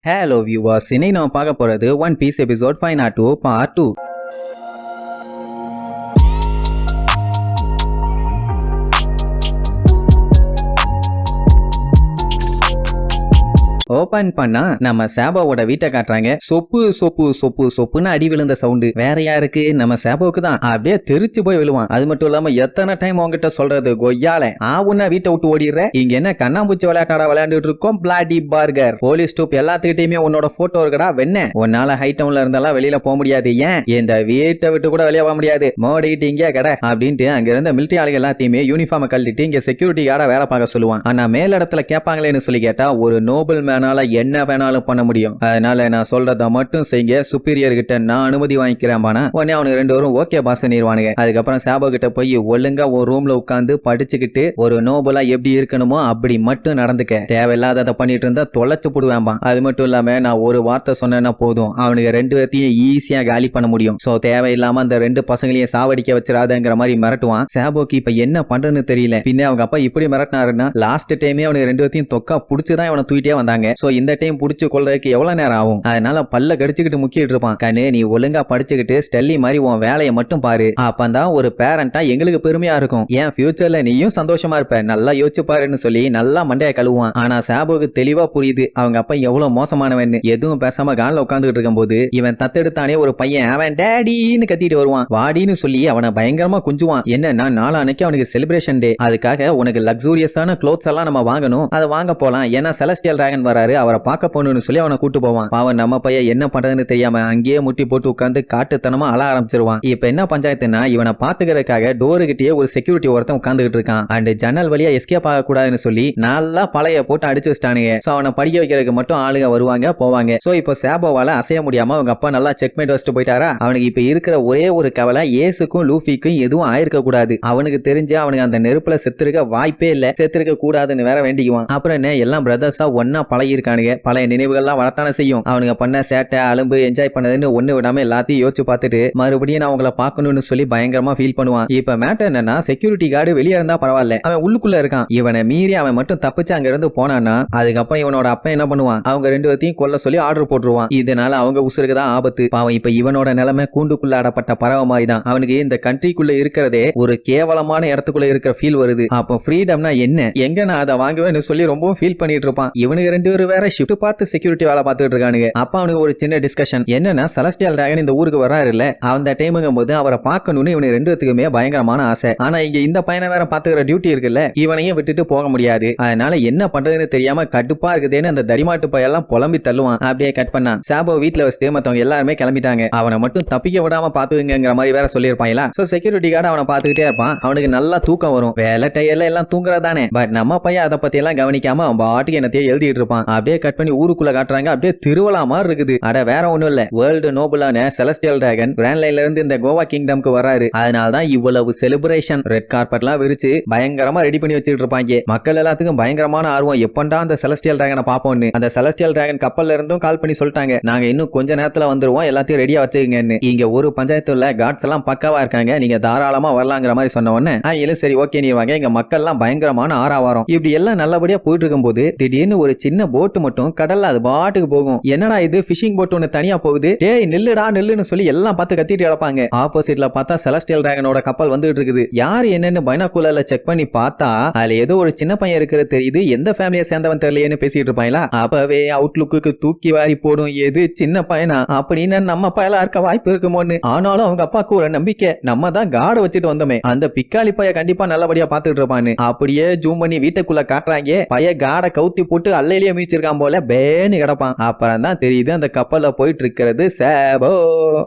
Hello viewers, இன்னைக்கு நம்ம பார்க்க போறது one piece episode 502 part 2. Open பண்ணா நம்ம சேபாவோட வீட்டை காட்டுறாங்க. சொப்பு சொப்பு சொப்பு சொப்புன்னு அடி விழுந்த சவுண்டு வேற யாருக்கு? நம்ம சேபாவுக்கு தான். அப்படியே தெரிச்சு போய் விழுவான். அது மட்டும் இல்லாம எத்தனை டைம் உங்ககிட்ட சொல்றது கொய்யால ஆவுன்னா வீட்டை விட்டு ஓடிடுற. இங்க என்ன கண்ணாம்பூச்சி விளையாட்டாடா விளையாண்டுட்டு இருக்கோம். பிளாடி பார்கர் போலீஸ் ஸ்டூப் எல்லாத்துக்கிட்டையுமே உன்னோட போட்டோ இருக்கடா வெண்ண. உன்னால ஹை டவுன்ல இருந்தாலும் வெளியில போக முடியாது. ஏன் இந்த வீட்டை விட்டு கூட வெளியே போக முடியாது. மோடிக்கிட்டு இங்கே கடை அப்படின்ட்டு அங்க இருந்த மிலிட்டரி ஆளுங்க எல்லாத்தையுமே யூனிஃபார்ம் கழட்டிட்டு இங்க செக்யூரிட்டி கார்டா வேலை பார்க்க சொல்லுவான். ஆனா மேல் இடத்துல கேட்பாங்களேன்னு சொல்லி கேட்டா ஒரு நோபல் என்ன வேணாலும் பண்ண முடியும். அதனால நான் சொல்றத மட்டும் செய்ய. சுப்பீரியர் கிட்ட நான் அனுமதி வாங்கிக்கிறேன். உடனே அவனுக்கு ரெண்டு பேரும் ஓகே பாஸ் நிறுவானுங்க. அதுக்கப்புறம் சாபோ கிட்ட போய் ஒழுங்கா ஒரு ரூம்ல உட்காந்து படிச்சுக்கிட்டு ஒரு நோபலா எப்படி இருக்கணுமோ அப்படி மட்டும் நடந்துக்க. தேவையில்லாத பண்ணிட்டு இருந்தா தொலைச்சு போடுவேன்பா. அது மட்டும் இல்லாம நான் ஒரு வார்த்தை சொன்னேன்னா போதும் அவனுக்கு ரெண்டு பேர்த்தையும் ஈஸியா காலி பண்ண முடியும். சோ தேவையில்லாம அந்த ரெண்டு பசங்களையும் சாவடிக்க வச்சிடாதங்கிற மாதிரி மிரட்டுவான். சாபோக்கு இப்ப என்ன பண்றதுன்னு தெரியல. பின்ன அவங்க அப்பா இப்படி மிரட்டினாருன்னா லாஸ்ட் டைமே அவனுக்கு ரெண்டு பேர்த்தையும் தொக்கா புடிச்சுதான் இவனை தூக்கிட்டே வந்தாங்க. சோ இந்த டைம் புடிச்சு கொள்றதுக்கு எவ்வளவு நேரம் ஆகும்? அதனால பல்ல கடிச்சுக்கிட்டு முக்கிட்டு இருப்பான். கண்ணு நீ ஒழுங்கா படிச்சுக்கிட்டு ஸ்டெல்லி மாதிரி உன் வேலையை மட்டும் பாரு. அப்பந்தான் ஒரு பேரண்டா எங்களுக்கு பெருமையா இருக்கும். ஏன் ஃபியூச்சர்ல நீயும் சந்தோஷமா இருப்ப. நல்லா யோசிச்சு பாருன்னு சொல்லி நல்லா மண்டைய கழுவான். ஆனா சாபோக்கு தெளிவா புரியுது அவங்க அப்பா எவ்வளவு மோசமானவன்னு. எதுவும் பேசாம காலில் உட்காந்துட்டு இருக்கும் போது இவன் தத்தெடுத்தானே ஒரு பையன் அவன் டேடின்னு கத்திட்டு வருவான். வாடின்னு சொல்லி அவனை பயங்கரமா குஞ்சுவான். என்னன்னா நாளானைக்கு அவனுக்கு செலிப்ரேஷன் டே. அதுக்காக உனக்கு லக்ஸூரியஸான க்ளோத்ஸ் எல்லாம் நம்ம வாங்கணும். அதை வாங்க போலாம். ஏன்னா செலஸ்டியல் டிராகன் வராரு, அவரை பார்க்க போகணும்னு சொல்லி அவனை கூட்டு போவான். அவன் நம்ம பையன் என்ன பண்றதுன்னு தெரியாம அங்கேயே முட்டி போட்டு உட்கார்ந்து காட்டுத்தனமா அழ ஆரம்பிச்சிருவான். இப்ப என்ன பஞ்சாயத்துனா இவனை பாத்துக்கிறதுக்காக டோரு கிட்டே ஒரு செக்யூரிட்டி ஒருத்தன் உட்கார்ந்துகிட்டு இருக்கான். அண்ட் ஜன்னல் வழியா எஸ்கேப் ஆக கூடாதுன்னு சொல்லி நல்லா பழைய போட்டு அடிச்சு வச்சிட்டானுங்க. சோ அவனை படிக்க வைக்கிறதுக்கு மட்டும் ஆளுங்க வருவாங்க போவாங்க. சோ இப்போ சேபோவால அசைய முடியாம அவங்க அப்பா நல்லா செக்மேட் வச்சுட்டு போயிட்டாரா. அவனுக்கு இப்ப இருக்கிற ஒரே ஒரு கவலை ஏசுக்கும் லூஃபிக்கும் எதுவும் ஆயிருக்க கூடாது. அவனுக்கு தெரிஞ்சு அவனுக்கு அந்த நெருப்புல செத்துருக்க வாய்ப்பே இல்ல. செத்துருக்க கூடாதுன்னு வேற வேண்டிக்குவான். அப்புறம் என்ன எல்லாம் பிரதர்ஸா ஒன்னா பழகி இருக்கானுங்க. பழைய நினைவுகள்லாம் வரத்தானே செய்யும். அவனுங்க பண்ண சேட்டை அலும்பு என்ஜாய் பண்ணதுன்னு ஒண்ணு விடாம எல்லாத்தையும் யோசிச்சு பார்த்துட்டு மறுபடியும் நான் அவங்கள பார்க்கணும்னு சொல்லி பயங்கரமா ஃபீல் பண்ணுவான். இப்ப மேட்டர் என்னன்னா செக்யூரிட்டி கார்டு வெளியே இருந்தா பரவாயில்ல, அவன் உள்ளுக்குள்ள இருக்கான். இவனை மீறி அவன் மட்டும் தப்பிச்சு அங்க இருந்து போனான்னா அதுக்கப்புறம் இவனோட அப்பா என்ன பண்ணுவான்? அவங்க ரெண்டு பேர்த்தையும் கொல்ல சொல்லி ஆர்டர் போட்டுருவான். இதனால அவங்க உசுருக்கு தான் ஆபத்து. அவன் இப்ப இவனோட நிலைமை கூண்டுக்குள்ள அடப்பட்ட பறவை மாதிரி தான். அவனுக்கு இந்த கண்ட்ரிக்குள்ள இருக்கிறதே ஒரு கேவலமான இடத்துக்குள்ள இருக்கிற ஃபீல் வருது. அப்போ ஃப்ரீடம்னா என்ன, எங்க நான் அதை வாங்குவேன்னு சொல்லி ரொம்பவும் ஃபீல் பண்ணிட்டு இருப்பான். இவனுக்கு ரெண்டு பேரும் வேற ஷிஃப்ட் பார்த்து செக்யூரிட்டி வேலை பார்த்துட்டு இருக்கானுங்க. அப்ப அவனுக்கு ஒரு சின்ன டிஸ்கஷன் என்னன்னா செலஸ்டியல் டிராகன் இந்த ஊருக்கு வராரு இல்ல, அந்த டைமுங்கும் போது அவரை பார்க்கணும்னு இவனுக்கு ரெண்டு பேத்துக்குமே பயங்கரமான ஆசை. ஆனா இங்க இந்த பையனை வேற பாத்துக்கிற டியூட்டி இருக்குல்ல, இவனையும் விட்டுட்டு போக முடியாது. அதனால என்ன பண்றதுன்னு தெரியாம கடுப்பா இருக்குதுன்னு அந்த தடிமாட்டு பையெல்லாம் புலம்பி தள்ளுவான். அப்படியே கட் பண்ணா சாபோ வீட்டுல வச்சுட்டு மத்தவங்க எல்லாருமே கிளம்பிட்டாங்க. அவனை மட்டும் தப்பிக்க விடாம பாத்துக்குங்கிற மாதிரி வேற சொல்லியிருப்பாங்களா. சோ செக்யூரிட்டி கார்டு அவனை பாத்துக்கிட்டே இருப்பான். அவனுக்கு நல்லா தூக்கம் வரும். வேலை டயர்ல எல்லாம் தூங்குறதானே. பட் நம்ம பையன் அதை பத்தி எல்லாம் கவனிக்காம அவன் பாட்டுக்கு என்னத்தையே எழுதிட்டு இருப்பான். அப்படியே கட் பண்ணி ஊருக்குள்ள காட்டுறாங்க. அப்படியே திருவிழா மாதிரி இருக்குது. அட வேற ஒண்ணும் இல்ல, வேர்ல்டு நோபலான செலஸ்டியல் டிராகன் கிராண்ட் லைன்ல இருந்து இந்த கோவா கிங்டம்க்கு வராரு. அதனாலதான் இவ்வளவு செலிப்ரேஷன். ரெட் கார்பெட்லாம் விரிச்சு பயங்கரமா ரெடி பண்ணி வச்சுட்டு இருப்பாங்க. மக்கள் எல்லாத்துக்கும் பயங்கரமான ஆர்வம் எப்பண்டா அந்த செலஸ்டியல் டிராகனை பாப்போம்னு. அந்த செலஸ்டியல் டிராகன் கப்பல்ல இருந்தும் கால் பண்ணி சொல்லிட்டாங்க, நாங்க இன்னும் கொஞ்ச நேரத்துல வந்துருவோம், எல்லாத்தையும் ரெடியா வச்சுக்கங்கன்னு. இங்க ஒரு பஞ்சாயத்துல காட்ஸ் எல்லாம் பக்காவா இருக்காங்க, நீங்க தாராளமா வரலாங்கிற மாதிரி சொன்ன உடனே சரி ஓகே நீவாங்க. எங்க மக்கள் எல்லாம் பயங்கரமான ஆறாவாரம். இப்படி எல்லாம் நல்லபடியா போயிட்டு இருக்கும் போது திடீர்னு ஒரு சின்ன போட்டு மட்டும் கடல்ல அது பாட்டுக்கு போகும். என்னடா இது ஃபிஷிங் போட் ஒன்னு தனியா போகுது, டேய் நில்லுடா நில்லுன்னு சொல்லி எல்லாம் பார்த்து கத்திட்டு இழப்பாங்க. ஆப்போசிட்ல பார்த்தா செலஸ்டியல் டிராகனோட கப்பல் வந்துட்டு இருக்குது. யாரு என்னன்னு பைனாகுலர்ல செக் பண்ணி பார்த்தா அதுல ஏதோ ஒரு சின்ன பையன் இருக்கிறது தெரியுது. எந்த ஃபேமிலியை சேர்ந்தவன் தெரியலையேன்னு பேசிட்டு இருப்பாங்களா. அப்பவே அவுட்லுக்கு தூக்கி வாரி போடும், எது சின்ன பையனா அப்படின்னு நம்ம பயலா இருக்க வாய்ப்பு இருக்குமோன்னு. ஆனாலும் அவங்க அப்பாவுக்கு ஒரு நம்பிக்கை, நம்ம தான் காடை வச்சுட்டு வந்தோமே, அந்த பிக்காளி பைய கண்டிப்பா நல்லபடியா பாத்துட்டு இருப்பான்னு. அப்படியே ஜூம் பண்ணி வீட்டுக்குள்ள காட்டுறாங்க. பைய காடை கவுத்தி போட்டு அல்லையிலேயே மீச்சிருக்கான் போல பேன்னு கிடப்பான். அப்புறம் தான் தெரியுது அந்த கப்பல்ல போயிட்டு இருக்கிறது சேபோ.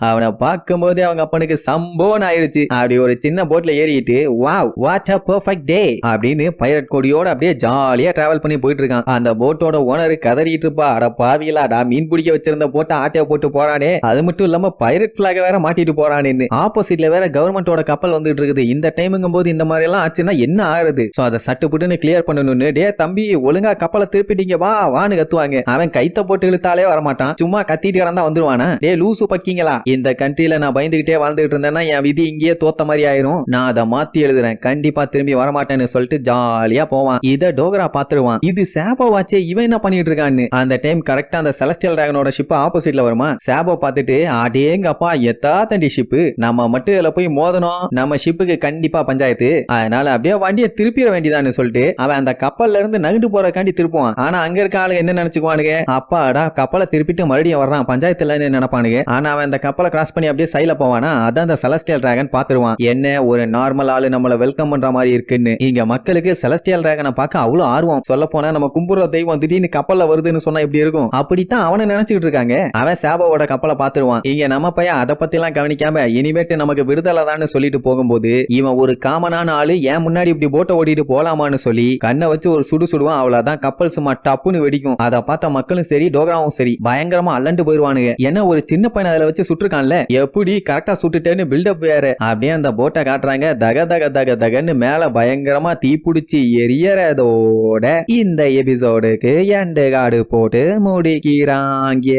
அவனை பார்க்கும் போதே அவங்க அப்பனுக்கு சம்போன் ஆயிருச்சு. அப்படி ஒரு சின்ன போட்ல ஏறிட்டு wow what a perfect day அப்படின்னு பைரட் கோடியோட அப்படியே ஜாலியா டிராவல் பண்ணி போயிட்டு இருக்கான். அந்த போட்டோட ஓனர் கதறிட்டு இருப்பா, அட பாவியலாடா மீன் பிடிக்க வச்சிருந்த போட்ட ஆட்டைய போட்டு போறானே, அது மட்டும் இல்லாம பைரட் பிளாக வேற மாட்டிட்டு போறானேன்னு. ஆப்போசிட்ல வேற கவர்மெண்டோட கப்பல் வந்துட்டு இருக்குது. இந்த டைமுங்கும் போது இந்த மாதிரி எல்லாம் ஆச்சுன்னா என்ன ஆகுது? சோ அதை சட்டு புட்டுன்னு கிளியர் பண்ணணும்னு, டே தம்பி ஒழுங்கா கப்பலை திருப்பிட்டீங்க வா வான்னு கத்துவாங்க. அவன் கைத்த போட்டு இழுத்தாலே வரமாட்டான், சும்மா கத்திட்டு கிடந்தா வந்துருவானா? டே லூசு பக்கிங்களா, இந்த கண்ட்ரில நான் பயந்துகிட்டே வாழ்ந்துகிட்டு இருந்தேன்னா என் விதி இங்கேயே தோத்த மாதிரி ஆயிரும். நான் அதை மாத்தி எழுதுறேன், கண்டிப்பா திரும்பி வரமாட்டேன்னு சொல்லிட்டு ஜாலியா போவான். இத டோகரா பாத்துருவான். இது சாபோ வாச்சே, இவன் என்ன பண்ணிட்டு இருக்கான்னு. அந்த டைம் கரெக்டா அந்த செலஸ்டியல் டிராகனோட ஷிப் ஆப்போசிட்ல வருமா. சாபோ பார்த்துட்டு அடேங்கப்பா எத்தா தண்டி ஷிப்பு, நம்ம மட்டும் இதுல போய் மோதணும், நம்ம ஷிப்புக்கு கண்டிப்பா பஞ்சாயத்து, அதனால அப்படியே வண்டியை திருப்பிட வேண்டியதான்னு சொல்லிட்டு அவன் அந்த கப்பல்ல இருந்து நகண்டு போறக்காண்டி திருப்புவான். ஆனா அங்க இருக்க ஆளுங்க என்ன நினைச்சுக்குவானுங்க, அப்பாடா கப்பலை திருப்பிட்டு மறுபடியும் வர்றான், பஞ்சாயத்துல நினைப்பானுங்க. ஆனா அவன் அந்த கப்பலை கிராஸ் பண்ணி அப்படியே சைல போவானா. அதான் அந்த செலஸ்டியல் டிராகன் பாத்துருவான், என்ன ஒரு நார்மல் ஆளு நம்மள வெல்கம் பண்ற மாதிரி இருக்குன்னு. இங்க மக்களுக்கு செலஸ்டியல் டிராகனை பார்க்க அவ்வளவு ஆர்வம். சொல்ல போனா நம்ம கும்புற தெய்வம் திடீர்னு கப்பல்ல வருதுன்னு சொன்னா எப்படி இருக்கும், அப்படித்தான் அவனை நினைச்சுக்கிட்டு இருக்காங்க. அவன் சாபோவோட கப்பலை பாத்துருவான். இங்க நம்ம பையன் அதை பத்தி எல்லாம் கவனிக்காம இனிமேட்டு நமக்கு விடுதலை தான் சொல்லிட்டு போகும்போது இவன் ஒரு காமனான ஆளு ஏன் முன்னாடி இப்படி போட்டை ஓட்டிட்டு போலாமான்னு சொல்லி கண்ணை வச்சு ஒரு சுடு சுடுவான். அவ்வளவுதான் கப்பல் சும்மா டப்புன்னு வெடிக்கும். அதை பார்த்த மக்களும் சரி டோகராவும் சரி பயங்கரமா அல்லண்டு போயிருவானுங்க. ஏன்னா ஒரு சின்ன பையனை அதுல வச்சு சுட்டுருக்கான்ல, எப்படி கரெக்டா சுட்டுட்டேன்னு பில்டப் வேற. அப்படியே அந்த போட்டை காட்டுறாங்க, தக தக தக தகன்னு மேல பயங்கரமா தீப்புடிச்சு எரியறதோட இந்த எபிசோடுக்கு எண்டு காடு போட்டு முடிக்கிறாங்க.